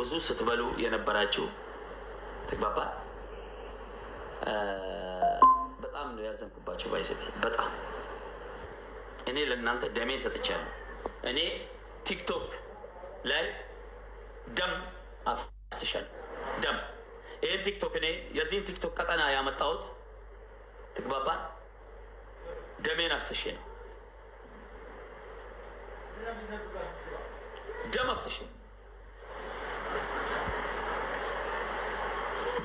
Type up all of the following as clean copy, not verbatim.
ብዙ ስትበሉ የነበራችሁ ተግባባ። በጣም ነው ያዘንኩባችሁ። ባይዘብ በጣም እኔ ለእናንተ ደሜ ሰጥቻለሁ። እኔ ቲክቶክ ላይ ደም አፍስሻለሁ። ደም ይህን ቲክቶክ እኔ የዚህን ቲክቶክ ቀጠና ያመጣሁት ተግባባ ደሜን አፍስሼ ነው። ደም አፍስሼ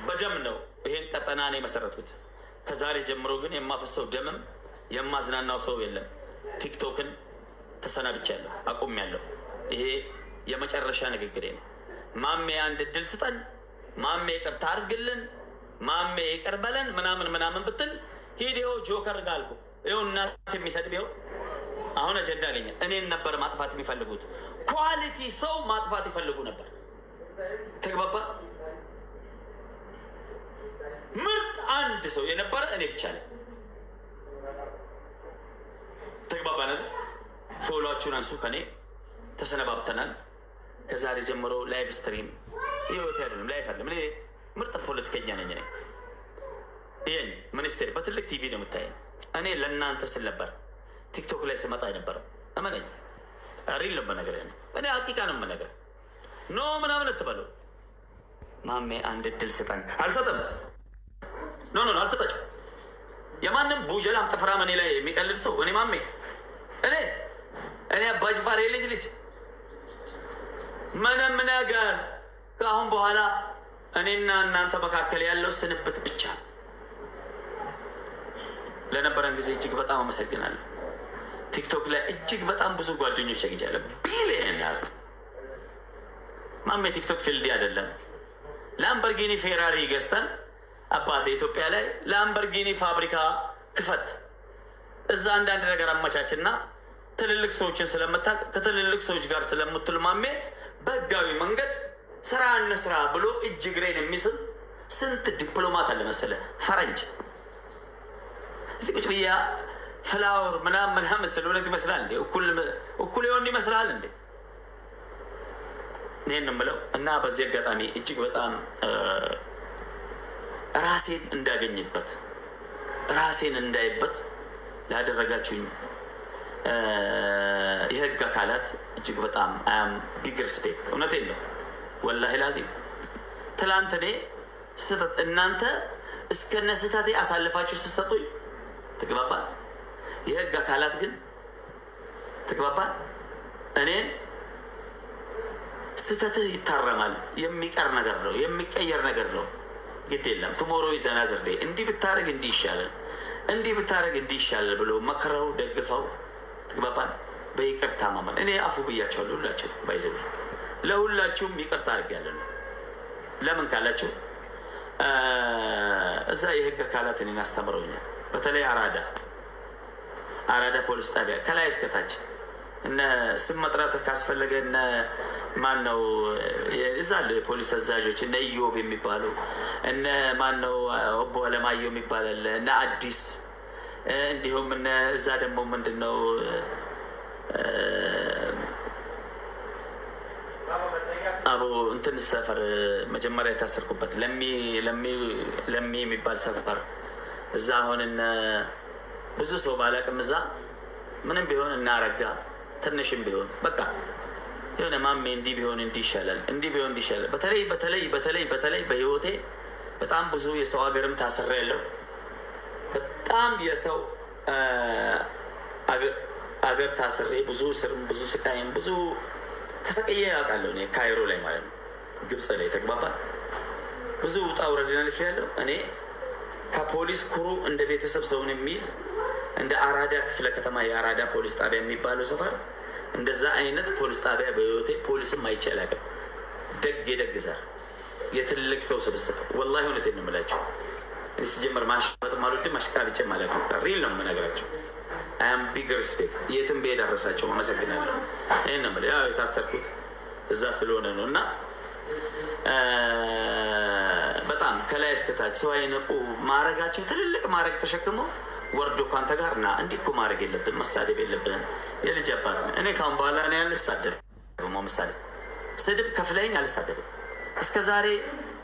በደም ነው ይሄን ቀጠና ነው የመሰረቱት። ከዛሬ ጀምሮ ግን የማፈሰው ደምም የማዝናናው ሰው የለም። ቲክቶክን ተሰናብቻለሁ፣ አቁሜያለሁ። ይሄ የመጨረሻ ንግግሬ ነው። ማሜ አንድ እድል ስጠን፣ ማሜ ይቅርታ አድርግልን፣ ማሜ ይቅር በለን ምናምን ምናምን ብትል ሂዲዮ ጆከር ጋልኩ ይኸው እናት የሚሰድብ ይኸው አሁን አጀንዳ አገኘ። እኔን ነበር ማጥፋት የሚፈልጉት። ኳሊቲ ሰው ማጥፋት ይፈልጉ ነበር። ተግባባ። ምርጥ አንድ ሰው የነበረ እኔ ብቻ ነኝ። ተግባባ ነ ፎሎዋችሁን አንሱ። ከኔ ተሰነባብተናል። ከዛሬ ጀምሮ ላይቭ ስትሪም ህይወት አይደለም፣ ላይፍ አይደለም። እኔ ምርጥ ፖለቲከኛ ነኝ። እኔ ይህን ሚኒስቴር በትልቅ ቲቪ ነው የምታየኝ። እኔ ለእናንተ ስል ነበር ቲክቶክ ላይ ስመጣ አይነበረም። እመነኝ፣ ሪል ነው የምነግርህ። እኔ ሀቂቃ ነው የምነግርህ። ኖ ምናምን እትበለው። ማሜ አንድ እድል ስጠን። አልሰጥም። ኖ አልሰጣቸው። የማንም ቡጀላም ጥፍራ መኔ ላይ የሚቀልድ ሰው እኔ ማሜ እኔ አባጅፋር ልጅ ምንም ነገር ከአሁን በኋላ እኔና እናንተ መካከል ያለው ስንብት ብቻ። ለነበረን ጊዜ እጅግ በጣም አመሰግናለሁ። ቲክቶክ ላይ እጅግ በጣም ብዙ ጓደኞች አግኝቻለሁ። ቢሊየን ያሉ ማሜ ቲክቶክ ፊልድ አይደለም። ላምበርጊኒ ፌራሪ ገዝተን አባቴ ኢትዮጵያ ላይ ላምበርጊኒ ፋብሪካ ክፈት፣ እዛ አንዳንድ ነገር አመቻችና ትልልቅ ሰዎችን ስለምታቅ ከትልልቅ ሰዎች ጋር ስለምትል ማሜ በህጋዊ መንገድ ስራ እንስራ ብሎ እጅ እግሬን የሚስም ስንት ዲፕሎማት አለ መሰለ ፈረንጅ። እዚህ ቁጭ ብያ ፍላወር ምናምን ስለሆነት ይመስላል እንዴ? እኩል የሆን ይመስላል እንዴ? ይህን የምለው እና በዚህ አጋጣሚ እጅግ በጣም ራሴን እንዳገኝበት ራሴን እንዳይበት ላደረጋችሁኝ የህግ አካላት እጅግ በጣም አም ቢግ ሪስፔክት። እውነቴን ነው ወላሂ ላዚም። ትላንት እኔ ስህተት እናንተ እስከነ ስህተቴ አሳልፋችሁ ስትሰጡኝ ትግባባል። የህግ አካላት ግን ትግባባል እኔን ስህተትህ ይታረማል፣ የሚቀር ነገር ነው፣ የሚቀየር ነገር ነው፣ ግድ የለም ቱሞሮ ይዘና ዘርዴ እንዲህ ብታደርግ እንዲህ ይሻላል፣ እንዲህ ብታደርግ እንዲህ ይሻላል ብሎ መክረው ደግፈው ትግባባል። በይቅርታ ማመን እኔ አፉ ብያቸዋለሁ። ሁላችሁ ባይዘው ለሁላችሁም ይቅርታ አድርጌያለሁ። ለምን ካላችሁ እዛ የህግ አካላት እኔን አስተምረውኛል። በተለይ አራዳ ፖሊስ ጣቢያ ከላይ እስከታች እነ ስም መጥራት ካስፈለገ እነ ማን ነው እዛ አለ የፖሊስ አዛዦች እነ ኢዮብ የሚባሉ እነ ማን ነው ኦቦ አለማየሁ የሚባል አለ እነ አዲስ እንዲሁም እነ እዛ ደግሞ ምንድን ነው አቡ እንትን ሰፈር መጀመሪያ የታሰርኩበት ለሚ የሚባል ሰፈር እዛ አሁን እነ ብዙ ሰው ባላቅም እዛ ምንም ቢሆን እናረጋ ትንሽም ቢሆን በቃ የሆነ ማሜ እንዲህ ቢሆን እንዲህ ይሻላል፣ እንዲህ ቢሆን እንዲህ ይሻላል። በተለይ በህይወቴ በጣም ብዙ የሰው ሀገርም ታስሬያለሁ። በጣም የሰው አገር ታስሬ ብዙ ስርም ብዙ ስቃይም ብዙ ተሰቅዬ ያውቃለሁ። እኔ ካይሮ ላይ ማለት ነው ግብፅ ላይ ተግባባል። ብዙ ውጣ ውረድን አልፌያለሁ። እኔ ከፖሊስ ኩሩ እንደ ቤተሰብ ሰውን የሚይዝ እንደ አራዳ ክፍለ ከተማ የአራዳ ፖሊስ ጣቢያ የሚባለው ሰፈር እንደዛ አይነት ፖሊስ ጣቢያ በህይወቴ ፖሊስም አይቼ አላውቅም። የደግ ዘር የትልቅ ሰው ስብስብ ወላሂ እውነቴን ነው የምላቸው። እኔ ሲጀመር ማሽቃበጥ አልወድም፣ አሽቃብጬም አላውቅም። ሪል ነው የምነግራቸው። አም ቢግ ሪስፔክት የትም ብሄድ አደረሳቸው። አመሰግናለሁ። ይህን ነው የምልህ። ያው የታሰርኩት እዛ ስለሆነ ነው እና በጣም ከላይ እስከታች ሰው አይነቁ ማረጋቸው ትልልቅ ማረግ ተሸክመው ወርዶ ከአንተ ጋር ና እንዲህ እኮ ማድረግ የለብን መሳደብ የለብን። የልጅ አባት ነው። እኔ ካሁን በኋላ እኔ አልሳደብም። ምሳሌ ስድብ ከፍለኝ አልሳደብም። እስከ ዛሬ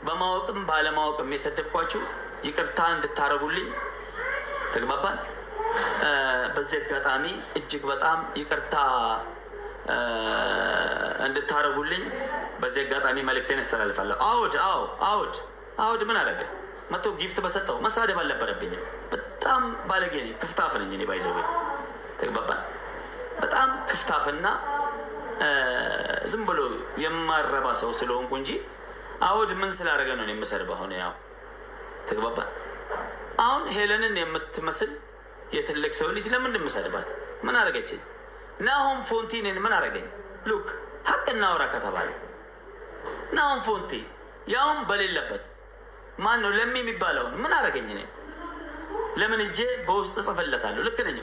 በማወቅም ባለማወቅም የሰደብኳችሁ ይቅርታ እንድታረጉልኝ ተግባባን። በዚህ አጋጣሚ እጅግ በጣም ይቅርታ እንድታረጉልኝ በዚህ አጋጣሚ መልእክቴን አስተላልፋለሁ። አውድ ምን አደረገ? መቶ ጊፍት በሰጠው መሳደብ አልነበረብኝም። በጣም ባለጌ ነኝ፣ ክፍታፍ ነኝ እኔ ባይዘው ተግባባን። በጣም ክፍታፍና ዝም ብሎ የማረባ ሰው ስለሆንኩ እንጂ አውድ ምን ስላደረገ ነው የምሰድበው? አሁን ያው ተግባባን። አሁን ሄለንን የምትመስል የትልቅ ሰው ልጅ ለምን እንደምሰድባት? ምን አደረገችኝ? ናሆም ፎንቲንን ምን አደረገኝ? ሉክ ሀቅ እናውራ ከተባለ ናሆም ፎንቲ ያውም በሌለበት ማን ነው ለሚ የሚባለውን ምን አደረገኝ? እኔ ለምን እጄ በውስጥ ጽፍለታለሁ? ልክ ነኝ።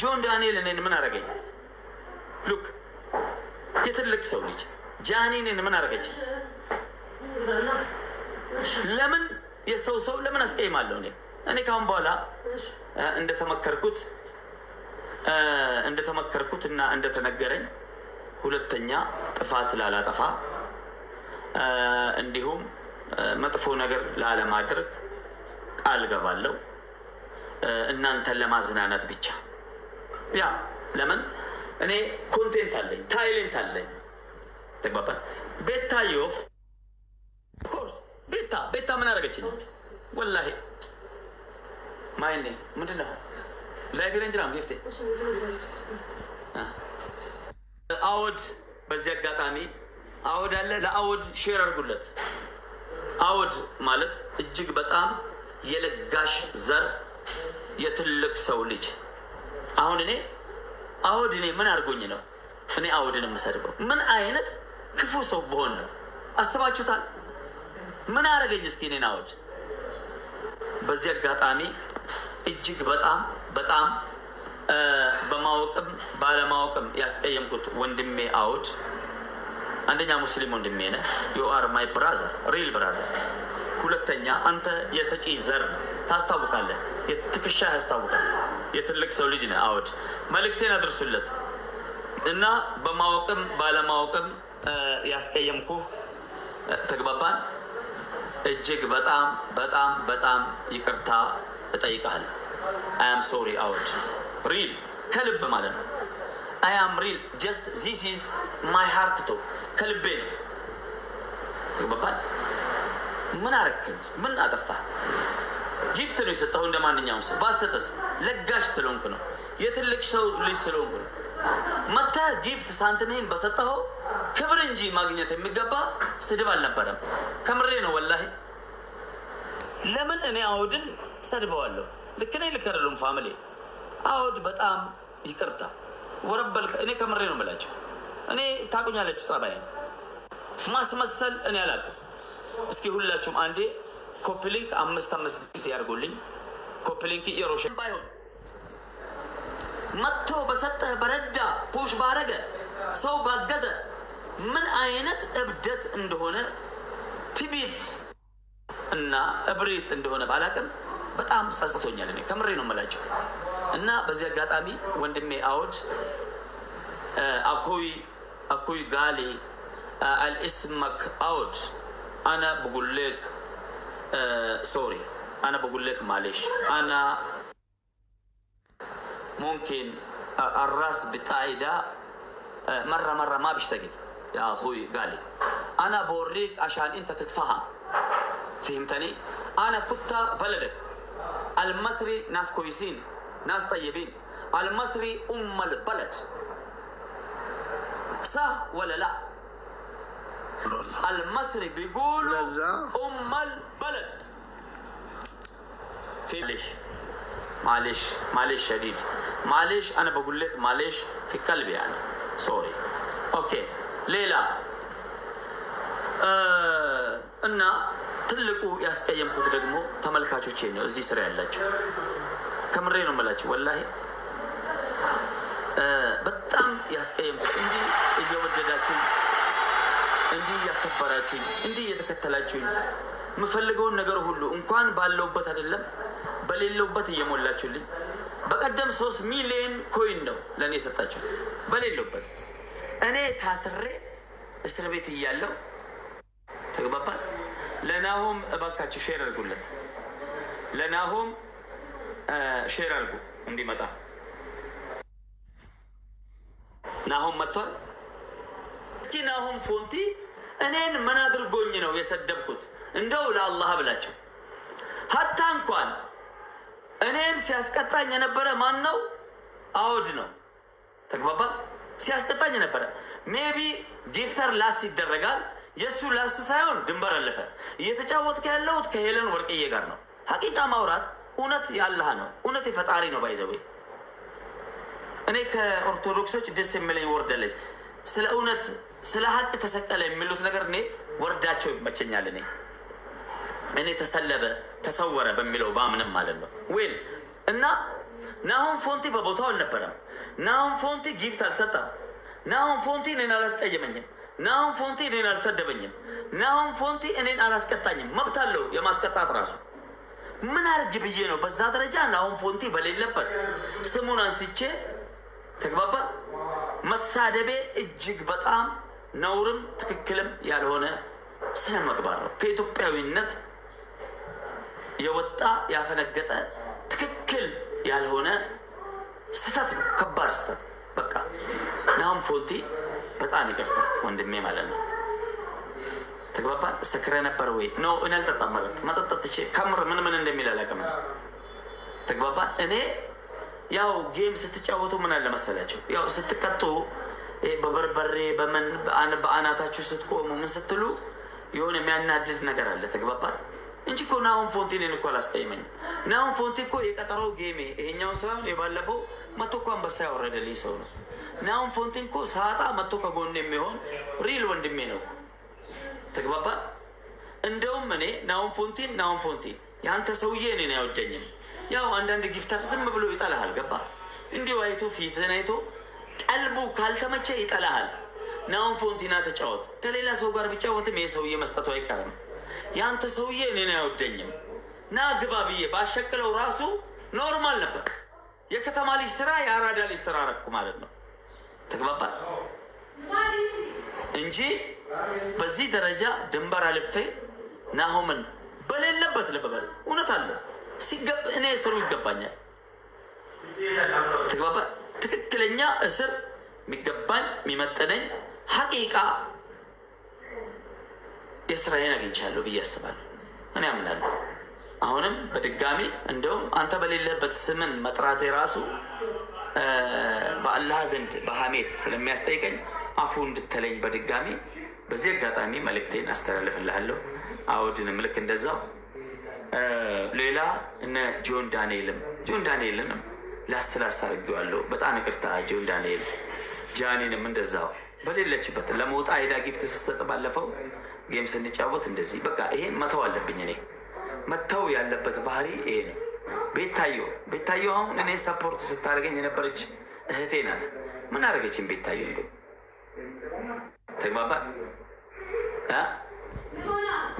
ጆን ዳንኤል እኔን ምን አደረገኝ? ሉክ የትልቅ ሰው ልጅ ጃኒንን ምን አደረገች? ለምን የሰው ሰው ለምን አስቀይማለሁ? እኔ ካሁን በኋላ እንደተመከርኩት እና እንደተነገረኝ ሁለተኛ ጥፋት ላላጠፋ እንዲሁም መጥፎ ነገር ላለማድረግ ቃል ገባለሁ። እናንተን ለማዝናናት ብቻ ያ ለምን እኔ ኮንቴንት አለኝ፣ ታይሌንት አለኝ። ተግባባን። ቤታዮ ኮርስ ቤታ ምን አደረገችኝ? ወላሂ ማይኔ ምንድን ነው ላይፍ ሬንጅራም ጊፍቴ አውድ። በዚህ አጋጣሚ አውድ አለ፣ ለአውድ ሼር አድርጉለት። አውድ ማለት እጅግ በጣም የለጋሽ ዘር የትልቅ ሰው ልጅ። አሁን እኔ አውድ እኔ ምን አድርጎኝ ነው እኔ አውድን የምሰድበው? ምን አይነት ክፉ ሰው በሆን ነው? አስባችሁታል? ምን አደረገኝ እስኪ እኔን አውድ? በዚህ አጋጣሚ እጅግ በጣም በማወቅም ባለማወቅም ያስቀየምኩት ወንድሜ አውድ፣ አንደኛ ሙስሊም ወንድሜ ነህ፣ ዩ አር ማይ ብራዘር ሪል ብራዘር። ሁለተኛ አንተ የሰጪ ዘር ታስታውቃለህ፣ የትከሻ ያስታውቃል። የትልቅ ሰው ልጅ ነህ አውድ። መልእክቴን አድርሱለት እና በማወቅም ባለማወቅም ያስቀየምኩ ተግባባን። እጅግ በጣም ይቅርታ እጠይቃለሁ። አይ አም ሶሪ አውድ፣ ሪል ከልብ ማለት ነው። አይ አም ሪል ጀስት ዚስ ኢዝ ማይ ሃርት ቶ ከልቤ ነው። ተግባባን። ምን አረከኝ? ምን አጠፋ? ጊፍት ነው የሰጠው እንደ ማንኛውም ሰው። ባሰጠስ ለጋሽ ስለሆንኩ ነው፣ የትልቅ ሰው ልጅ ስለሆንኩ ነው። መታ ጊፍት ሳንቲምህን በሰጠኸው ክብር እንጂ ማግኘት የሚገባ ስድብ አልነበረም። ከምሬ ነው ወላሂ። ለምን እኔ አውድን ሰድበዋለሁ? ልክ ነኝ ልክ አይደለም? ፋሚሊ አውድ በጣም ይቅርታ ወረበል። እኔ ከምሬ ነው የምላቸው። እኔ ታቁኛለች ጸባይ ማስመሰል እኔ አላውቅም። እስኪ ሁላችሁም አንዴ ኮፕሊንክ 5 ጊዜ ያርጉልኝ። ኮፕሊንክ ኢሮሽን ባይሆን መጥቶ በሰጠህ በረዳ ፑሽ ባረገ ሰው ባገዘ ምን አይነት እብደት እንደሆነ ትቢት እና እብሪት እንደሆነ ባላቅም በጣም ጸጽቶኛል። እኔ ከምሬ ነው የምላቸው። እና በዚህ አጋጣሚ ወንድሜ አውድ አኩይ ጋሊ አልእስመክ አውድ አና በጉሌክ ሶሪ አና በጉሌክ ማሌሽ አና ممكن الراس بتاعي ده مرة ما بيشتغل يا أخوي قالي أنا بوريك عشان أنت تتفهم. فهمتني؟ أنا كنت بلدك المصري ناس كويسين ناس طيبين. المصري البلد صح ولا لا؟ المصري بيقولوا البلد. في ليش؟ معلش شديد معلش انا بقول لك معلش في قلبي يعني سوري اوكي ليلى እና ትልቁ ያስቀየምኩት ደግሞ ተመልካቾቼ ነው። እዚህ ስራ ያላችሁ ከምሬ ነው የምላችሁ ወላሂ በጣም ያስቀየምኩት። እንዲህ እየወደዳችሁኝ፣ እንዲህ እያከበራችሁኝ፣ እንዲህ እየተከተላችሁኝ የምፈልገውን ነገር ሁሉ እንኳን ባለውበት አይደለም በሌለውበት እየሞላችሁልኝ። በቀደም 3 ሚሊዮን ኮይን ነው ለእኔ የሰጣችሁ በሌለውበት። እኔ ታስሬ እስር ቤት እያለሁ ተግባባን። ለናሆም እባካችሁ ሼር አድርጉለት። ለናሆም ሼር አድርጉ እንዲመጣ። ናሆም መጥቷል። እስኪ ናሆም ፎንቲ እኔን ምን አድርጎኝ ነው የሰደብኩት? እንደው ለአላህ ብላችሁ ሀታ እንኳን እኔን ሲያስቀጣኝ የነበረ ማን ነው? አውድ ነው። ተግባባን። ሲያስቀጣኝ የነበረ ሜቢ ጊፍተር ላስ ይደረጋል። የእሱ ላስ ሳይሆን ድንበር አለፈ። እየተጫወትከ ያለሁት ከሄለን ወርቅዬ ጋር ነው። ሀቂቃ ማውራት እውነት ያለህ ነው። እውነት የፈጣሪ ነው። ባይዘዌ እኔ ከኦርቶዶክሶች ደስ የሚለኝ ወርዳለች። ስለ እውነት ስለ ሀቅ ተሰቀለ የሚሉት ነገር እኔ ወርዳቸው ይመቸኛል። እኔ ተሰለበ ተሰወረ በሚለው ባምንም ማለት ነው ወይል እና ናሆም ፎንቲ በቦታው አልነበረም። ናሆም ፎንቲ ጊፍት አልሰጠም። ናሆም ፎንቲ እኔን አላስቀየመኝም። ናሆም ፎንቲ እኔን አልሰደበኝም። ናሆም ፎንቲ እኔን አላስቀጣኝም። መብት አለው የማስቀጣት ራሱ። ምን አርግ ብዬ ነው በዛ ደረጃ ናሆም ፎንቲ በሌለበት ስሙን አንስቼ ተግባባ መሳደቤ? እጅግ በጣም ነውርም ትክክልም ያልሆነ ስነ ምግባር ነው። ከኢትዮጵያዊነት የወጣ ያፈነገጠ ትክክል ያልሆነ ስተት ነው። ከባድ ስተት። በቃ ናሆም ፎንቲ በጣም ይቅርታ ወንድሜ ማለት ነው። ተግባባን። ሰክረ ነበር ወይ? ነው እኔ አልጠጣም። መጠጣት ከምር ምን እንደሚል አላውቅም። ተግባባን። እኔ ያው ጌም ስትጫወቱ ምን አለ መሰላቸው፣ ያው ስትቀጡ በበርበሬ በምን በአናታችሁ ስትቆሙ ምን ስትሉ የሆነ የሚያናድድ ነገር አለ። ተግባባን እንጂ እኮ ናሆም ፎንቲ እኔን እኮ አላስቀይመኝም። ናሆም ፎንቲ እኮ የቀጠረው ጌሜ ይሄኛው ሳይሆን የባለፈው መቶ እኮ አንበሳ ያወረደልኝ ሰው ነው። ናሆም ፎንቲ እኮ ሳጣ መቶ ከጎን የሚሆን ሪል ወንድሜ ነው። ተግባባን። እንደውም እኔ ናሆም ፎንቲ የአንተ ሰውዬ እኔን አይወደኝም። ያው አንዳንድ ጊፍተር ዝም ብሎ ይጠላሃል። ገባ? እንዲሁ አይቶ ፊትህን አይቶ ቀልቡ ካልተመቸ ይጠላሃል። ናሆም ፎንቲና ተጫወት። ከሌላ ሰው ጋር ቢጫወትም ይሄ ሰውዬ መስጠቱ አይቀርም። የአንተ ሰውዬ እኔን አይወደኝም ና ግባ ብዬ ባሸቅለው ራሱ ኖርማል ነበር። የከተማ ልጅ ስራ የአራዳ ልጅ ስራ ረኩ ማለት ነው። ተግባባል እንጂ በዚህ ደረጃ ድንበር አልፌ ናሆምን በሌለበት ልበበል እውነት አለ ሲገብ እኔ እስሩ ይገባኛል። ተግባባል። ትክክለኛ እስር የሚገባኝ የሚመጠነኝ ሀቂቃ የስራዬን አግኝቻለሁ ብዬ አስባለሁ። እኔ አምናለሁ። አሁንም በድጋሚ እንደውም አንተ በሌለበት ስምን መጥራቴ ራሱ በአላህ ዘንድ በሐሜት ስለሚያስጠይቀኝ አፉ እንድትለኝ በድጋሚ በዚህ አጋጣሚ መልእክቴን አስተላልፍልሃለሁ። አውድንም ልክ እንደዛው ሌላ እነ ጆን ዳንኤልንም ላስላሳ አድርጌዋለሁ። በጣም ይቅርታ ጆን ዳንኤል። ጃኒንም እንደዛው በሌለችበት ለመውጣ ሄዳ ጊፍት ስትሰጥ ባለፈው ጌም ስንጫወት እንደዚህ በቃ ይሄ መተው አለብኝ። እኔ መተው ያለበት ባህሪ ይሄ ነው። ቤታየው አሁን እኔ ሰፖርት ስታደርገኝ የነበረች እህቴ ናት። ምን አደረገችን ቤታየው? እንደ ተግባባ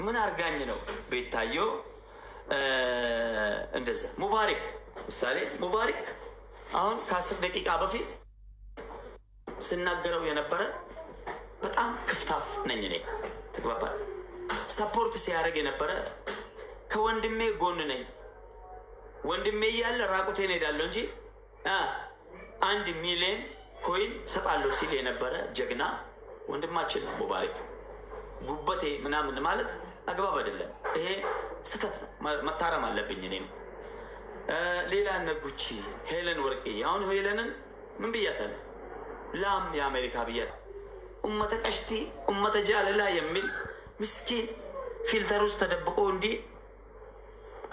ምን አርጋኝ ነው ቤታየው? እንደዛ ሙባሪክ ምሳሌ ሙባሪክ አሁን ከ10 ደቂቃ በፊት ስናገረው የነበረ በጣም ክፍታፍ ነኝ እኔ። ተግባባ ሰፖርት ሲያደርግ የነበረ ከወንድሜ ጎን ነኝ። ወንድሜ እያለ ራቁቴን ሄዳለሁ እንጂ 1 ሚሊዮን ኮይን ሰጣለሁ ሲል የነበረ ጀግና ወንድማችን ነው ሙባሪክ። ጉበቴ ምናምን ማለት አግባብ አይደለም። ይሄ ስተት ነው፣ መታረም አለብኝ እኔም። ሌላ እነ ጉቺ ሄለን ወርቅዬ አሁን ሄለንን ምን ብያታለሁ? ላም የአሜሪካ ብያት ኡመተ ቀሽቲ ኡመተ ጃለላ የሚል ምስኪን ፊልተር ውስጥ ተደብቆ እንዲህ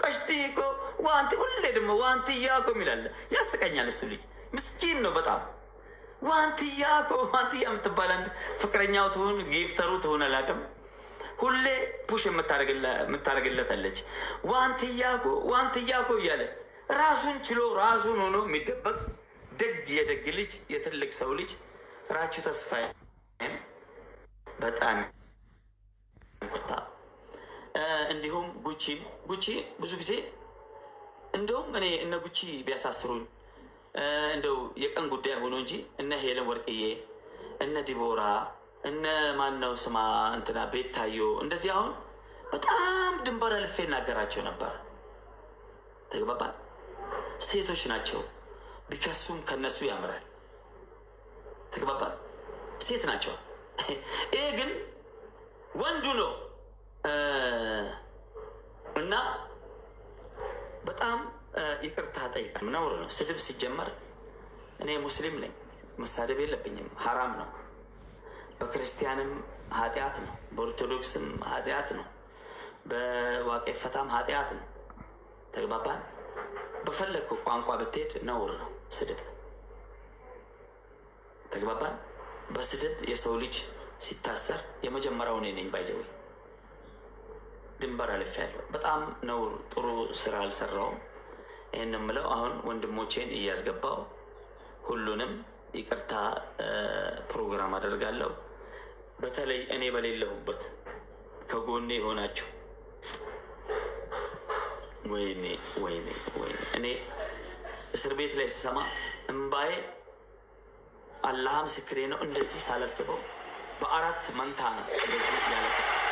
ቀሽቲ እኮ ዋንቲ ሁሌ ደግሞ ዋንትያ እኮ የሚላለ ያስቀኛል። እሱ ልጅ ምስኪን ነው በጣም። ዋንትያ የምትባል አንድ ፍቅረኛው ትሁን ጊፍተሩ ትሁን አላውቅም፣ ሁሌ ፑሽ የምታደርግለታለች። ዋንትያ እኮ እያለ ራሱን ችሎ ራሱን ሆኖ የሚደበቅ ደግ የደግ ልጅ የትልቅ ሰው ልጅ ራችሁ ተስፋ በጣም ይቅርታ። እንዲሁም ጉቺ ብዙ ጊዜ እንደውም እኔ እነ ጉቺ ቢያሳስሩኝ እንደው የቀን ጉዳይ ሆኖ እንጂ እነ ሄለን ወርቅዬ እነ ዲቦራ እነ ማነው ስማ እንትና ቤታዮ እንደዚህ አሁን በጣም ድንበር አልፌ እናገራቸው ነበር። ተግባባን። ሴቶች ናቸው ቢከሱም ከነሱ ያምራል። ተግባባን። ሴት ናቸው። ይሄ ግን ወንዱ ነው እና በጣም ይቅርታ ጠይቃል። ነውር ነው ስድብ ሲጀመር። እኔ ሙስሊም ነኝ፣ መሳደብ የለብኝም፣ ሀራም ነው። በክርስቲያንም ኃጢአት ነው፣ በኦርቶዶክስም ኃጢአት ነው፣ በዋቄ ፈታም ኃጢአት ነው። ተግባባን። በፈለግኩ ቋንቋ ብትሄድ ነውር ነው ስድብ። ተግባባን። በስድብ የሰው ልጅ ሲታሰር የመጀመሪያው እኔ ነኝ። ባይዘዌ ድንበር አልፌያለሁ። በጣም ነውር፣ ጥሩ ስራ አልሰራውም። ይህን የምለው አሁን ወንድሞቼን እያስገባው ሁሉንም ይቅርታ ፕሮግራም አደርጋለሁ። በተለይ እኔ በሌለሁበት ከጎኔ የሆናችሁ ወይኔ ወይኔ ወይኔ እኔ እስር ቤት ላይ ስሰማ እምባዬ አላህ ምስክሬ ነው። እንደዚህ ሳላስበው በአራት መንታ ነው እንደዚህ ያለቀስኩት።